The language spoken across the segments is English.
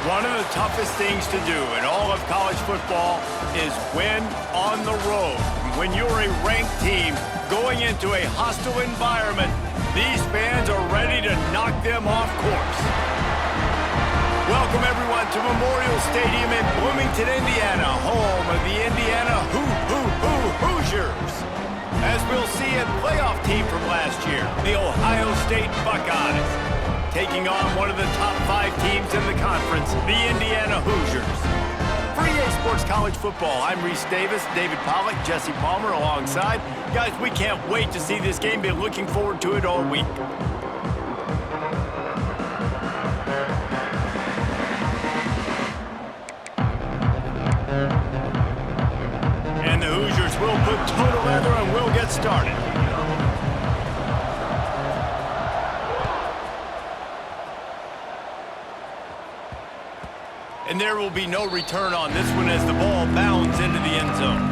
One of the toughest things to do in all of college football is win on the road. When you're a ranked team going into a hostile environment, these fans are ready to knock them off course. Welcome, everyone, to Memorial Stadium in Bloomington, Indiana, home of the Indiana Hoosiers. As we'll see a playoff team from last year, the Ohio State Buckeyes, taking on one of the top 5 teams in the conference, the Indiana Hoosiers. For EA Sports College Football, I'm Reese Davis, David Pollack, Jesse Palmer alongside. Guys, we can't wait to see this game. Been looking forward to it all week. And the Hoosiers will put total leather and we'll get started. And there will be no return on this one as the ball bounds into the end zone.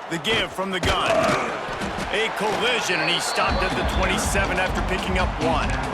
The give from the gun. A collision, and he stopped at the 27 after picking up 1.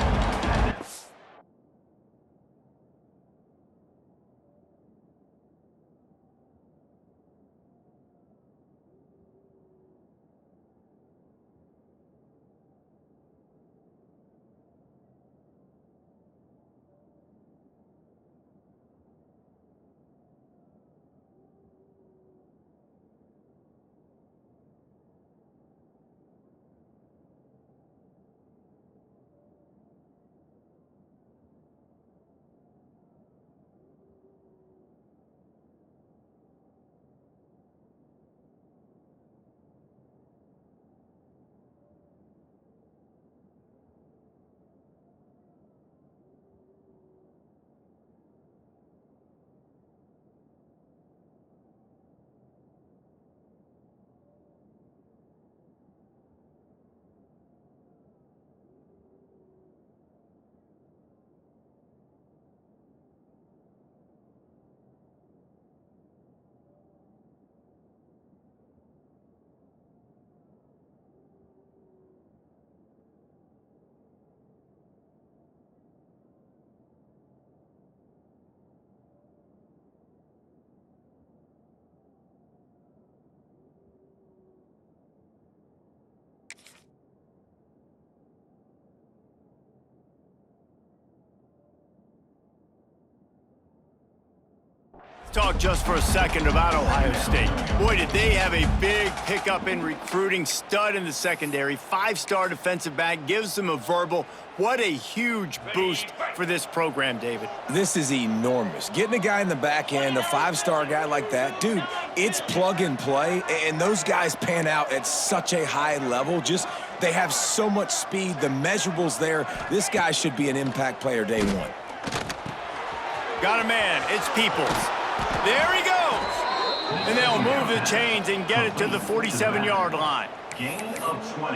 Talk just for a second about Ohio State. Boy, did they have a big pickup in recruiting. Stud in the secondary, 5-star defensive back, gives them a verbal. What a huge boost for this program, David. This is enormous. Getting a guy in the back end, a 5-star guy like that, dude, it's plug and play, and those guys pan out at such a high level. Just, they have so much speed, the measurables there. This guy should be an impact player day one. Got a man, it's Peoples. There he goes! And they'll move the chains and get it to the 47-yard line.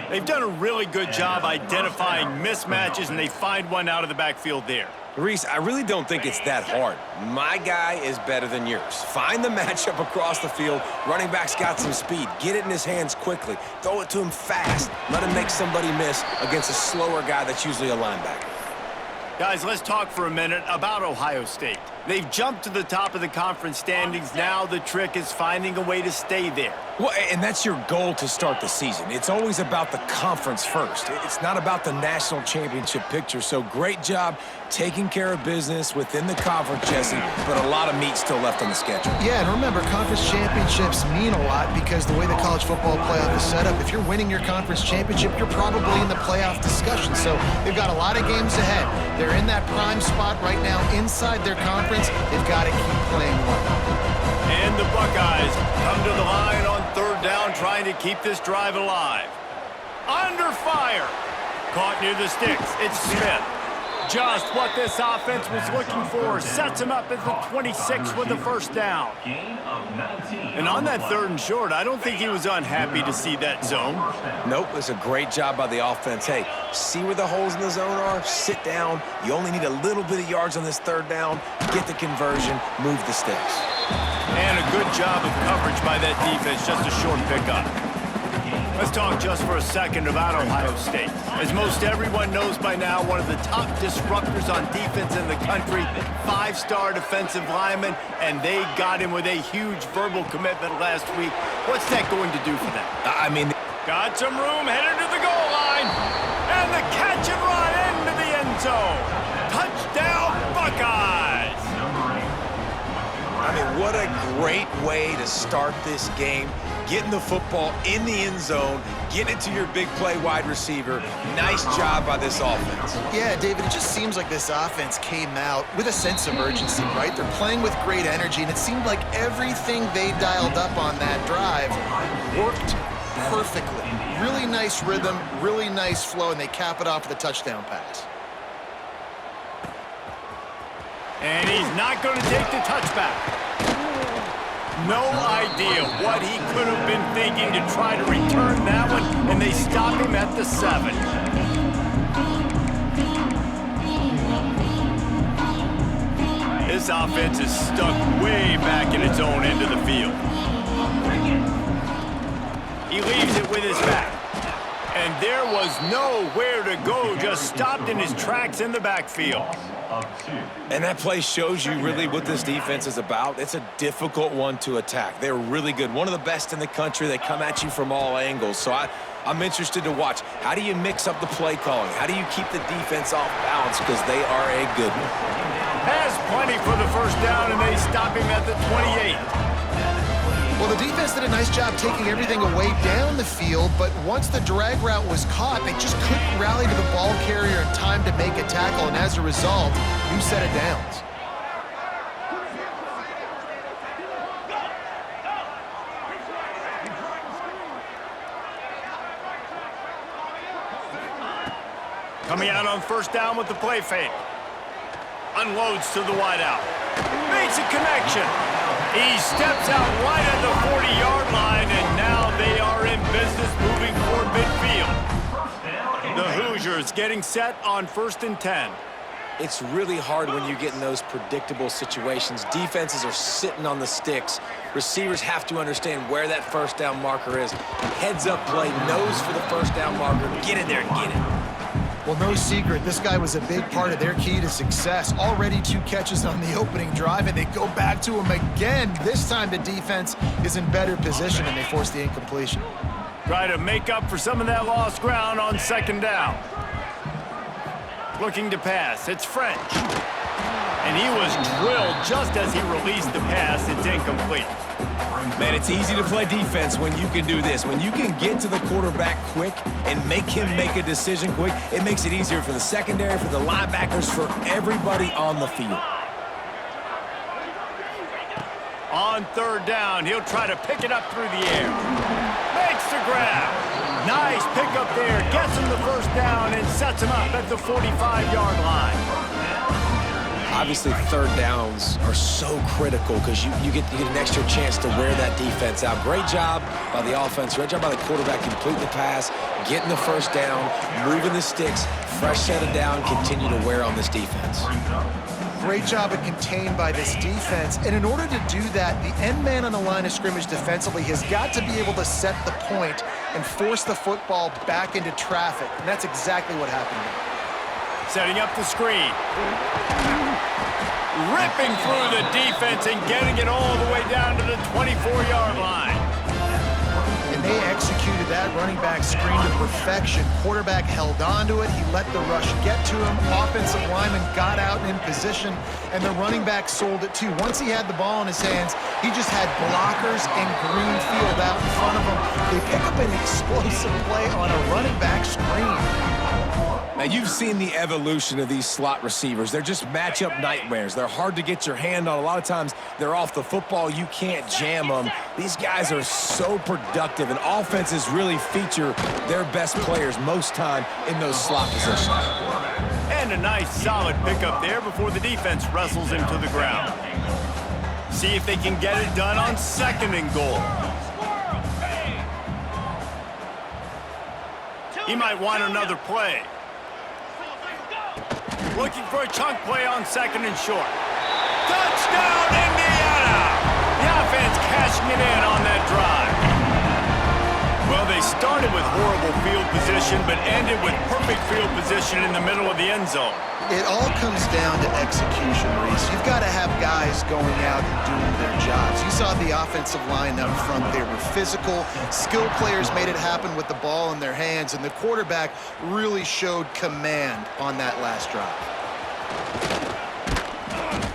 They've done a really good job identifying mismatches, and they find one out of the backfield there. Reese, I really don't think it's that hard. My guy is better than yours. Find the matchup across the field. Running back's got some speed. Get it in his hands quickly. Throw it to him fast. Let him make somebody miss against a slower guy that's usually a linebacker. Guys, let's talk for a minute about Ohio State. They've jumped to the top of the conference standings. Now the trick is finding a way to stay there. Well, and that's your goal to start the season. It's always about the conference first. It's not about the national championship picture. So great job taking care of business within the conference, Jesse, but a lot of meat still left on the schedule. Yeah, and remember, conference championships mean a lot because the way the college football playoff is set up, if you're winning your conference championship, you're probably in the playoff discussion. So they've got a lot of games ahead. They're in that prime spot right now inside their conference. They've got to keep playing well. And the Buckeyes come to the line on 3rd down, trying to keep this drive alive. Under fire. Caught near the sticks. It's Smith. Just what this offense was looking for. Sets him up at the 26 with the first down. And on that 3rd and short, I don't think he was unhappy to see that zone. Nope, it's a great job by the offense. Hey, see where the holes in the zone are? Sit down. You only need a little bit of yards on this 3rd down. Get the conversion, move the sticks. And a good job of coverage by that defense, just a short pickup. Let's talk just for a second about Ohio State. As most everyone knows by now, one of the top disruptors on defense in the country, 5-star defensive lineman, and they got him with a huge verbal commitment last week. What's that going to do for them? I mean, got some room, headed to the goal line, and the catch and run into the end zone. Touchdown, Buckeyes! I mean, what a great way to start this game. Getting the football in the end zone, getting it to your big play wide receiver. Nice job by this offense. Yeah, David, it just seems like this offense came out with a sense of urgency, right? They're playing with great energy, and it seemed like everything they dialed up on that drive worked perfectly. Really nice rhythm, really nice flow, and they cap it off with a touchdown pass. And he's not going to take the touchback. No idea what he could have been thinking to try to return that one, and they stop him at the 7. This offense is stuck way back in its own end of the field. He leaves it with his back. And there was nowhere to go, just stopped in his tracks in the backfield. And that play shows you really what this defense is about. It's a difficult one to attack. They're really good. One of the best in the country. They come at you from all angles. So I'm interested to watch. How do you mix up the play calling? How do you keep the defense off balance? Because they are a good one. Has plenty for the first down, and they stop him at the 28. Well, the defense did a nice job taking everything away down the field, but once the drag route was caught, they just couldn't rally to the ball carrier in time to make a tackle, and as a result, new set of downs. Coming out on first down with the play fake. Unloads to the wideout. Makes a connection. He steps out right at the 40-yard line, and now they are in business moving toward midfield. The Hoosiers getting set on 1st and 10. It's really hard when you get in those predictable situations. Defenses are sitting on the sticks. Receivers have to understand where that first down marker is. Heads up play, nose for the first down marker. Get in there and get it. Well, no secret, this guy was a big part of their key to success. Already 2 catches on the opening drive, and they go back to him again. This time the defense is in better position, and they force the incompletion. Try to make up for some of that lost ground on 2nd down. Looking to pass, it's French. And he was drilled just as he released the pass. It's incomplete. Man, it's easy to play defense when you can do this. When you can get to the quarterback quick and make him make a decision quick, it makes it easier for the secondary, for the linebackers, for everybody on the field. On 3rd down, he'll try to pick it up through the air. Makes the grab. Nice pickup there. Gets him the first down and sets him up at the 45-yard line. Obviously, 3rd downs are so critical because you get an extra chance to wear that defense out. Great job by the offense. Great job by the quarterback completing the pass, getting the first down, moving the sticks, fresh set of down, continue to wear on this defense. Great job at contained by this defense. And in order to do that, the end man on the line of scrimmage defensively has got to be able to set the point and force the football back into traffic. And that's exactly what happened there. Setting up the screen. Ripping through the defense and getting it all the way down to the 24-yard line. And they executed that running back screen to perfection. Quarterback held on to it. He let the rush get to him. Offensive lineman got out and in position, and the running back sold it too. Once he had the ball in his hands, he just had blockers and green field out in front of him. They pick up an explosive play on a running back screen. Now, you've seen the evolution of these slot receivers. They're just matchup nightmares. They're hard to get your hand on. A lot of times, they're off the football. You can't jam them. These guys are so productive, and offenses really feature their best players most time in those slot positions. And a nice, solid pickup there before the defense wrestles him to the ground. See if they can get it done on 2nd and goal. He might want another play. Looking for a chunk play on 2nd and short. Touchdown, Indiana! The offense cashing it in on that drive. Well, they started with horrible field position, but ended with perfect field position in the middle of the end zone. It all comes down to execution, Reese. You've got to have guys going out and doing their jobs. You saw the offensive line up front. They were physical. Skilled players made it happen with the ball in their hands, and the quarterback really showed command on that last drive.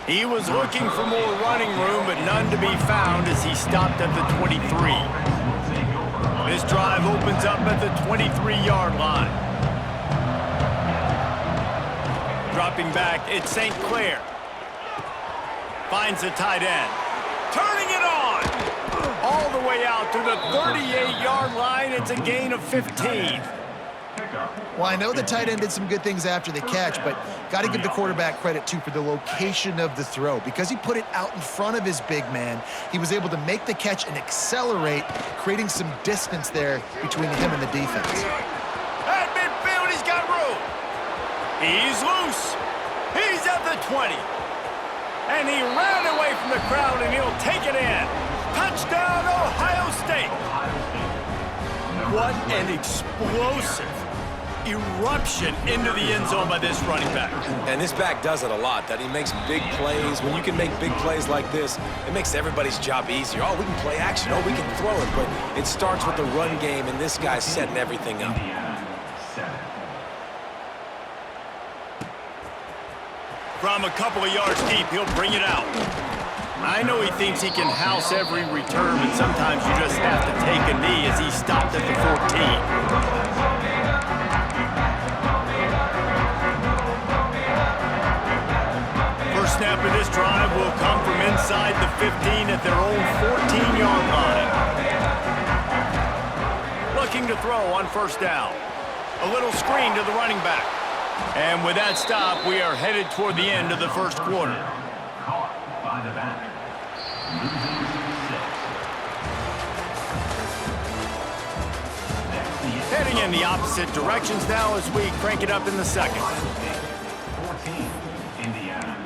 He was looking for more running room, but none to be found as he stopped at the 23. This drive opens up at the 23-yard line. Dropping back, it's St. Clair. Finds the tight end. Turning it on! All the way out to the 38-yard line. It's a gain of 15. Well, I know the tight end did some good things after the catch, but got to give the quarterback credit, too, for the location of the throw. Because he put it out in front of his big man, he was able to make the catch and accelerate, creating some distance there between him and the defense. At midfield, he's got room. He's loose. He's at the 20. And he ran away from the crowd, and he'll take it in. Touchdown, Ohio State. What an explosive eruption into the end zone by this running back. And this back does it a lot, that he makes big plays. When you can make big plays like this, it makes everybody's job easier. Oh, we can play action. Oh, we can throw it. But it starts with the run game, and this guy's setting everything up. From a couple of yards deep, he'll bring it out. I know he thinks he can house every return, but sometimes you just have to take a knee as he stopped at the 14. First snap of this drive will come from inside the 15 at their own 14-yard line. Looking to throw on 1st down. A little screen to the running back. And with that stop, we are headed toward the end of the 1st quarter. Caught by the back. Heading in the opposite directions now as we crank it up in the 2nd. 14, Indiana,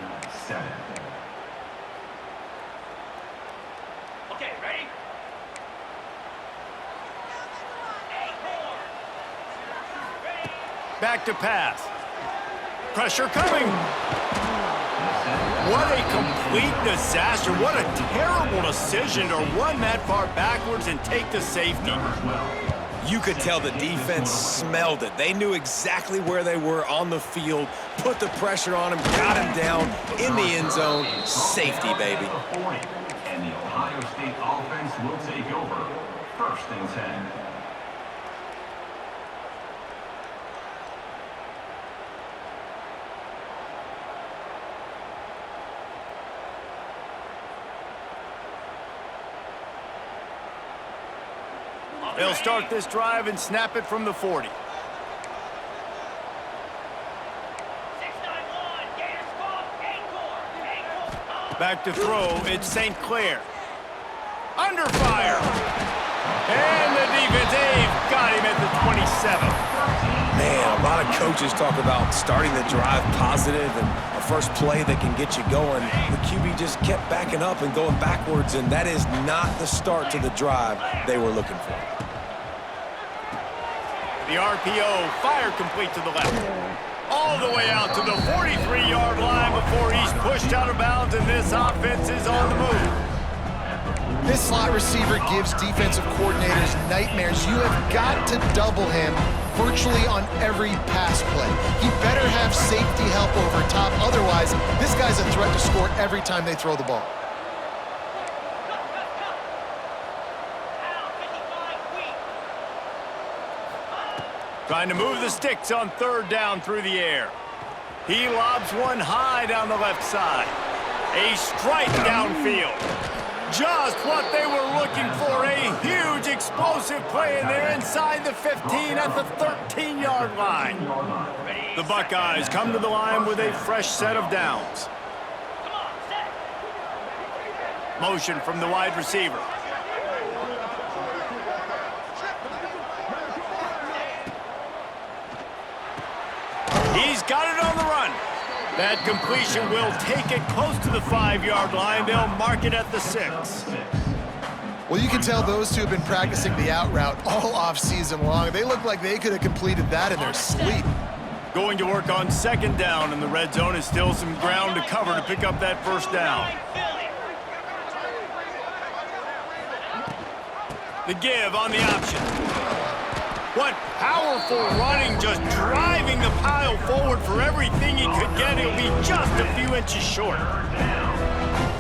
7. Okay, ready? Back to pass. Pressure coming. What a complete disaster. What a terrible decision to run that far backwards and take the safety. You could tell the defense smelled it. They knew exactly where they were on the field, put the pressure on him, got him down in the end zone. Safety, baby. And the Ohio State offense will take over. 1st and 10. They'll start this drive and snap it from the 40. Back to throw, it's St. Clair. Under fire. And the defense, they've got him at the 27. Man, a lot of coaches talk about starting the drive positive and a first play that can get you going. The QB just kept backing up and going backwards, and that is not the start to the drive they were looking for. The RPO, fire complete to the left. All the way out to the 43-yard line before he's pushed out of bounds, and this offense is on the move. This slot receiver gives defensive coordinators nightmares. You have got to double him virtually on every pass play. He better have safety help over top. Otherwise, this guy's a threat to score every time they throw the ball. Trying to move the sticks on 3rd down through the air. He lobs one high down the left side. A strike downfield. Just what they were looking for, a huge explosive play, and they're inside the 15 at the 13-yard line. The Buckeyes come to the line with a fresh set of downs. Motion from the wide receiver. He's got it on the run. That completion will take it close to the 5-yard line. They'll mark it at the 6. Well, you can tell those two have been practicing the out route all off-season long. They look like they could have completed that in their sleep. Going to work on 2nd down in the red zone is still some ground to cover to pick up that 1st down. The give on the option. What powerful running, just driving the pile forward for everything he could get. He'll be just a few inches short.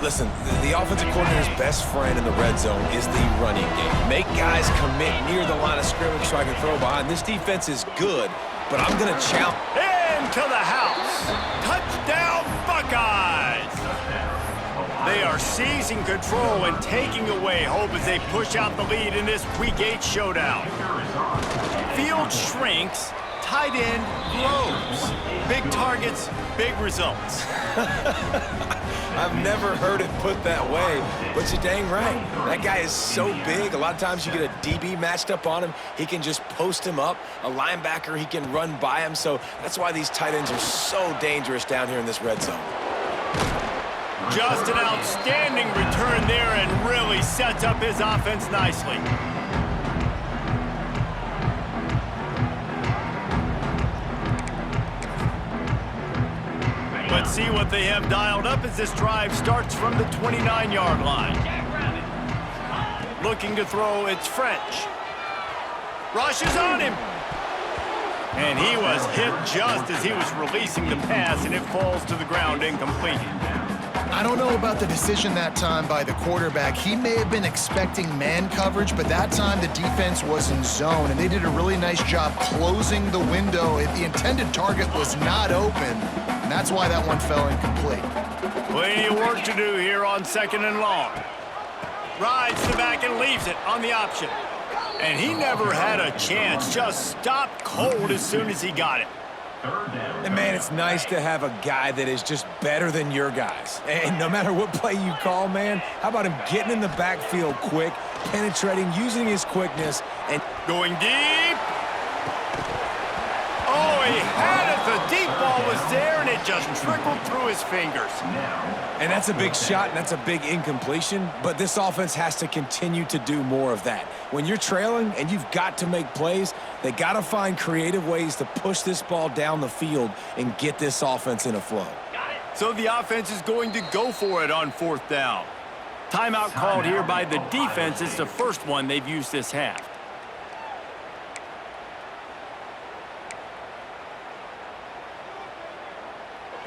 Listen, the offensive coordinator's best friend in the red zone is the running game. Make guys commit near the line of scrimmage so I can throw behind. This defense is good, but I'm going to challenge. Into the house. Touchdown, Buckeyes. They are seizing control and taking away hope as they push out the lead in this Week 8 showdown. Field shrinks, tight end grows. Big targets, big results. I've never heard it put that way, but you're dang right. That guy is so big. A lot of times you get a DB matched up on him. He can just post him up. A linebacker, he can run by him. So that's why these tight ends are so dangerous down here in this red zone. Just an outstanding return there and really sets up his offense nicely. Let's see what they have dialed up as this drive starts from the 29-yard line. Looking to throw, it's French. Rushes on him. And he was hit just as he was releasing the pass, and it falls to the ground incomplete. I don't know about the decision that time by the quarterback. He may have been expecting man coverage, but that time the defense was in zone, and they did a really nice job closing the window. The intended target was not open, and that's why that one fell incomplete. Plenty of work to do here on 2nd and long. Rides the back and leaves it on the option. And he never had a chance, just stopped cold as soon as he got it. And, man, it's nice to have a guy that is just better than your guys. And no matter what play you call, man, how about him getting in the backfield quick, penetrating, using his quickness, and going deep. Oh, he had it. The deep ball was there, and it just trickled through his fingers. And that's a big shot, and that's a big incompletion, but this offense has to continue to do more of that. When you're trailing and you've got to make plays, they got to find creative ways to push this ball down the field and get this offense in a flow. So the offense is going to go for it on 4th down. Timeout called here by the defense. It's the first one they've used this half.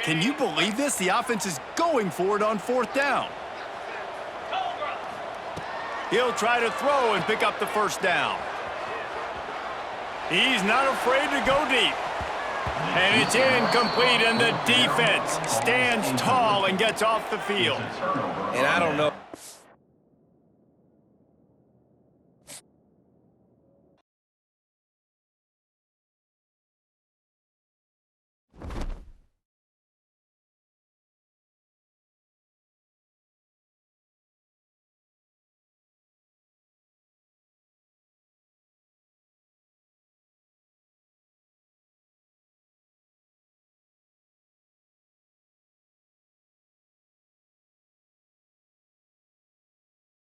Can you believe this? The offense is going for it on 4th down. He'll try to throw and pick up the 1st down. He's not afraid to go deep. And it's incomplete, and the defense stands tall and gets off the field. And I don't know.